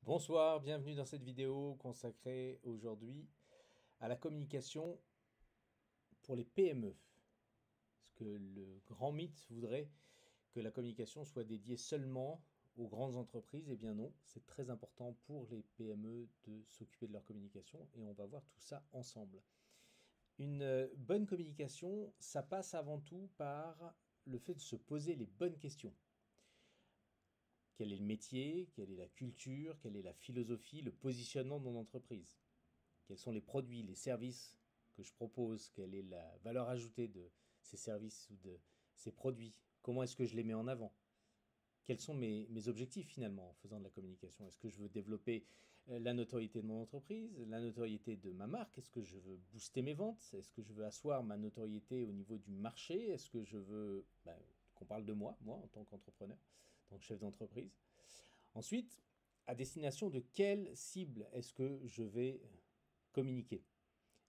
Bonsoir, bienvenue dans cette vidéo consacrée aujourd'hui à la communication pour les PME. Parce que le grand mythe voudrait que la communication soit dédiée seulement aux grandes entreprises. Eh bien non, c'est très important pour les PME de s'occuper de leur communication et on va voir tout ça ensemble. Une bonne communication, ça passe avant tout par le fait de se poser les bonnes questions. Quel est le métier? Quelle est la culture? Quelle est la philosophie? Le positionnement de mon entreprise? Quels sont les produits, les services que je propose? Quelle est la valeur ajoutée de ces services ou de ces produits? Comment est-ce que je les mets en avant? Quels sont mes objectifs finalement en faisant de la communication? Est-ce que je veux développer la notoriété de mon entreprise, la notoriété de ma marque? Est-ce que je veux booster mes ventes? Est-ce que je veux asseoir ma notoriété au niveau du marché? Est-ce que je veux qu'on parle de moi en tant qu'entrepreneur, en tant que chef d'entreprise? Ensuite, à destination de quelle cible est-ce que je vais communiquer?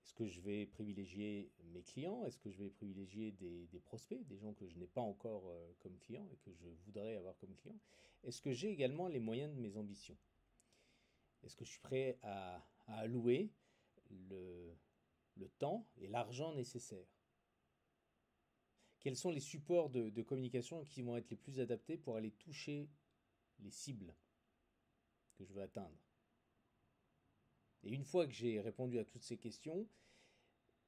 Est-ce que je vais privilégier mes clients? Est-ce que je vais privilégier des prospects, des gens que je n'ai pas encore comme clients et que je voudrais avoir comme clients? Est-ce que j'ai également les moyens de mes ambitions? Est-ce que je suis prêt à allouer le temps et l'argent nécessaires? Quels sont les supports de communication qui vont être les plus adaptés pour aller toucher les cibles que je veux atteindre? Et une fois que j'ai répondu à toutes ces questions,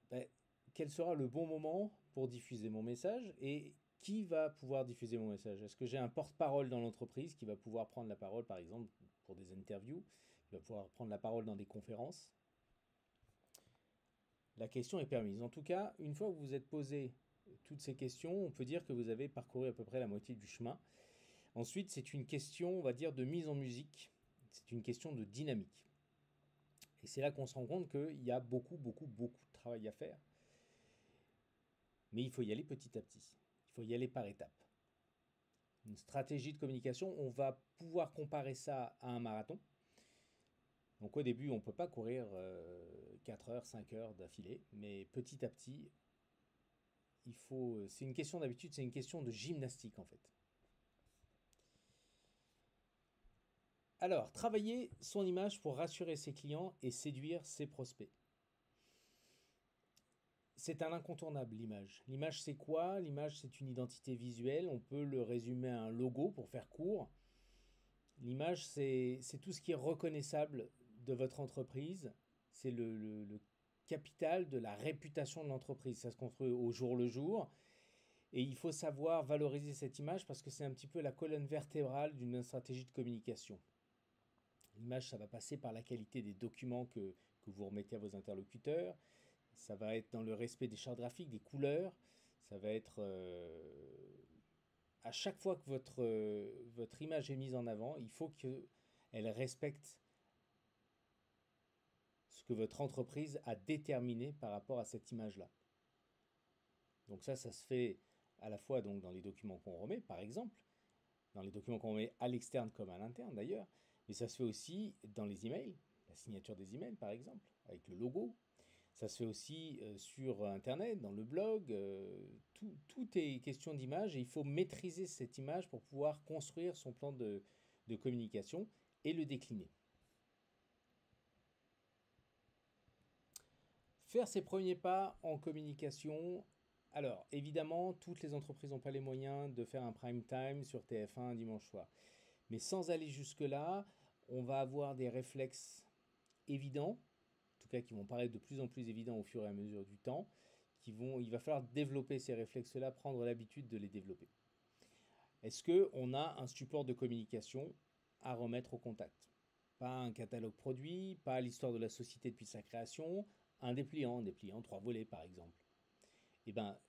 ben, quel sera le bon moment pour diffuser mon message et qui va pouvoir diffuser mon message? Est-ce que j'ai un porte-parole dans l'entreprise qui va pouvoir prendre la parole, par exemple, pour des interviews, qui va pouvoir prendre la parole dans des conférences? La question est permise. En tout cas, une fois que vous vous êtes posé toutes ces questions, on peut dire que vous avez parcouru à peu près la moitié du chemin. Ensuite, c'est une question, on va dire, de mise en musique. C'est une question de dynamique. Et c'est là qu'on se rend compte qu'il y a beaucoup de travail à faire. Mais il faut y aller petit à petit. Il faut y aller par étapes. Une stratégie de communication, on va pouvoir comparer ça à un marathon. Donc au début, on ne peut pas courir 4 heures, 5 heures d'affilée, mais petit à petit, c'est une question d'habitude, c'est une question de gymnastique en fait. Alors, travailler son image pour rassurer ses clients et séduire ses prospects. C'est un incontournable, l'image. L'image, c'est quoi? L'image, c'est une identité visuelle. On peut le résumer à un logo pour faire court. L'image, c'est tout ce qui est reconnaissable de votre entreprise. C'est le capital de la réputation de l'entreprise. Ça se construit au jour le jour. Et il faut savoir valoriser cette image parce que c'est un petit peu la colonne vertébrale d'une stratégie de communication. L'image, ça va passer par la qualité des documents que vous remettez à vos interlocuteurs. Ça va être dans le respect des chartes graphiques, des couleurs. Ça va être à chaque fois que votre image est mise en avant, il faut qu'elle respecte ce que votre entreprise a déterminé par rapport à cette image-là. Donc ça se fait à la fois donc, dans les documents qu'on remet, par exemple, dans les documents qu'on remet à l'externe comme à l'interne d'ailleurs, mais ça se fait aussi dans les emails, la signature des emails par exemple, avec le logo. Ça se fait aussi sur Internet, dans le blog. Tout est question d'image et il faut maîtriser cette image pour pouvoir construire son plan de communication et le décliner. Faire ses premiers pas en communication. Alors, évidemment, toutes les entreprises n'ont pas les moyens de faire un prime time sur TF1 un dimanche soir. Mais sans aller jusque-là, on va avoir des réflexes évidents, en tout cas qui vont paraître de plus en plus évidents au fur et à mesure du temps, il va falloir développer ces réflexes-là, prendre l'habitude de les développer. Est-ce qu'on a un support de communication à remettre au contact? Pas un catalogue produit, pas l'histoire de la société depuis sa création, un dépliant 3 volets par exemple. Et bien,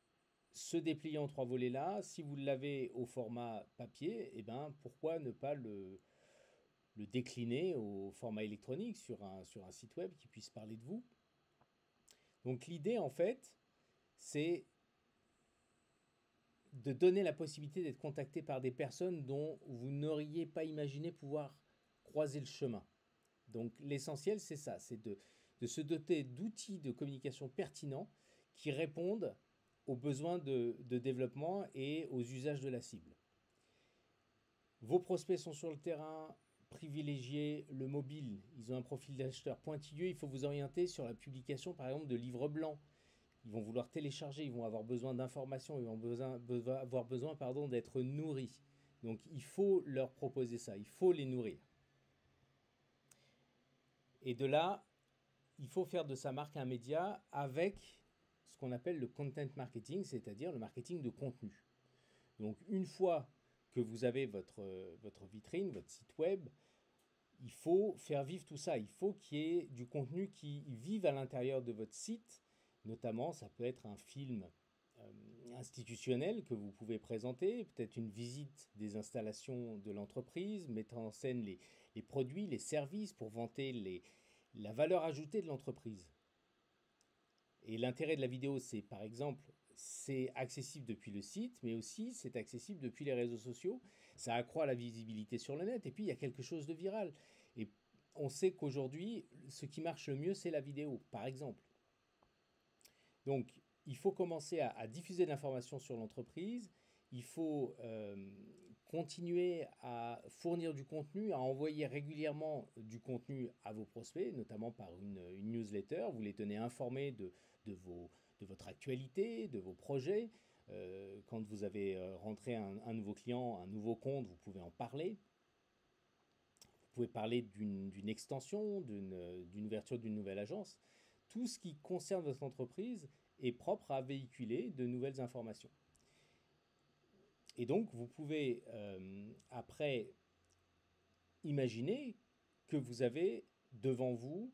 ce dépliant 3 volets-là, si vous l'avez au format papier, et ben, pourquoi ne pas le décliner au format électronique sur un site web qui puisse parler de vous? Donc l'idée, en fait, c'est de donner la possibilité d'être contacté par des personnes dont vous n'auriez pas imaginé pouvoir croiser le chemin. Donc l'essentiel, c'est ça, c'est de se doter d'outils de communication pertinents qui répondent aux besoins de développement et aux usages de la cible. Vos prospects sont sur le terrain privilégier le mobile, ils ont un profil d'acheteur pointilleux, il faut vous orienter sur la publication par exemple de livres blancs. Ils vont vouloir télécharger, ils vont avoir besoin d'informations, ils vont avoir besoin d'être nourris. Donc il faut leur proposer ça, il faut les nourrir. Et de là, il faut faire de sa marque un média avec ce qu'on appelle le content marketing, c'est-à-dire le marketing de contenu. Donc une fois que vous avez votre vitrine, votre site web, il faut faire vivre tout ça. Il faut qu'il y ait du contenu qui vive à l'intérieur de votre site. Notamment, ça peut être un film institutionnel que vous pouvez présenter, peut-être une visite des installations de l'entreprise, mettant en scène les produits, les services pour vanter la valeur ajoutée de l'entreprise. Et l'intérêt de la vidéo, c'est par exemple, c'est accessible depuis le site, mais aussi c'est accessible depuis les réseaux sociaux. Ça accroît la visibilité sur le net et puis il y a quelque chose de viral. Et on sait qu'aujourd'hui, ce qui marche le mieux, c'est la vidéo, par exemple. Donc, il faut commencer à diffuser de l'information sur l'entreprise. Il faut continuer à fournir du contenu, à envoyer régulièrement du contenu à vos prospects, notamment par une newsletter. Vous les tenez informés de votre actualité, de vos projets. Quand vous avez rentré un nouveau client, un nouveau compte, vous pouvez en parler. Vous pouvez parler d'une extension, d'une ouverture d'une nouvelle agence. Tout ce qui concerne votre entreprise est propre à véhiculer de nouvelles informations. Et donc, vous pouvez après imaginer que vous avez devant vous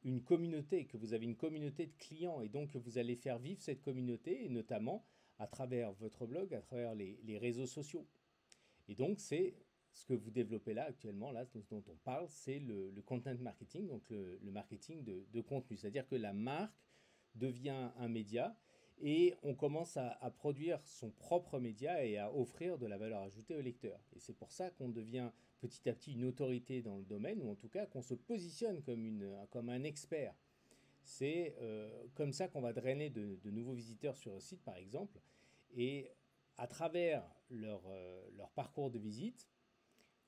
une communauté, que vous avez une communauté de clients et donc que vous allez faire vivre cette communauté, et notamment à travers votre blog, à travers les réseaux sociaux. Et donc, c'est ce que vous développez là actuellement, là, dont on parle, c'est le content marketing, donc le marketing de contenu. C'est-à-dire que la marque devient un média et on commence à produire son propre média et à offrir de la valeur ajoutée au lecteur. Et c'est pour ça qu'on devient petit à petit une autorité dans le domaine, ou en tout cas qu'on se positionne comme un expert. C'est comme ça qu'on va drainer de nouveaux visiteurs sur le site, par exemple, et à travers leur parcours de visite,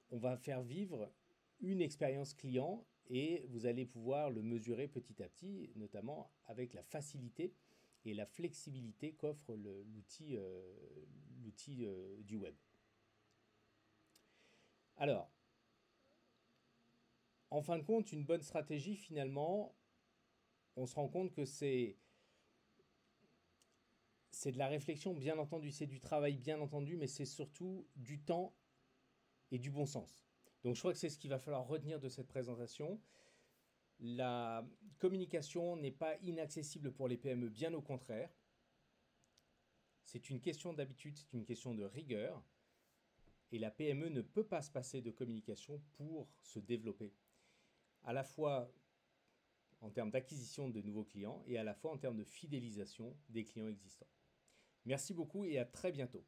on va faire vivre une expérience client et vous allez pouvoir le mesurer petit à petit, notamment avec la facilité et la flexibilité qu'offre l'outil du web. Alors, en fin de compte, une bonne stratégie, finalement, on se rend compte que c'est de la réflexion, bien entendu, c'est du travail, bien entendu, mais c'est surtout du temps et du bon sens. Donc je crois que c'est ce qu'il va falloir retenir de cette présentation. La communication n'est pas inaccessible pour les PME, bien au contraire. C'est une question d'habitude, c'est une question de rigueur. Et la PME ne peut pas se passer de communication pour se développer. À la fois en termes d'acquisition de nouveaux clients et à la fois en termes de fidélisation des clients existants. Merci beaucoup et à très bientôt.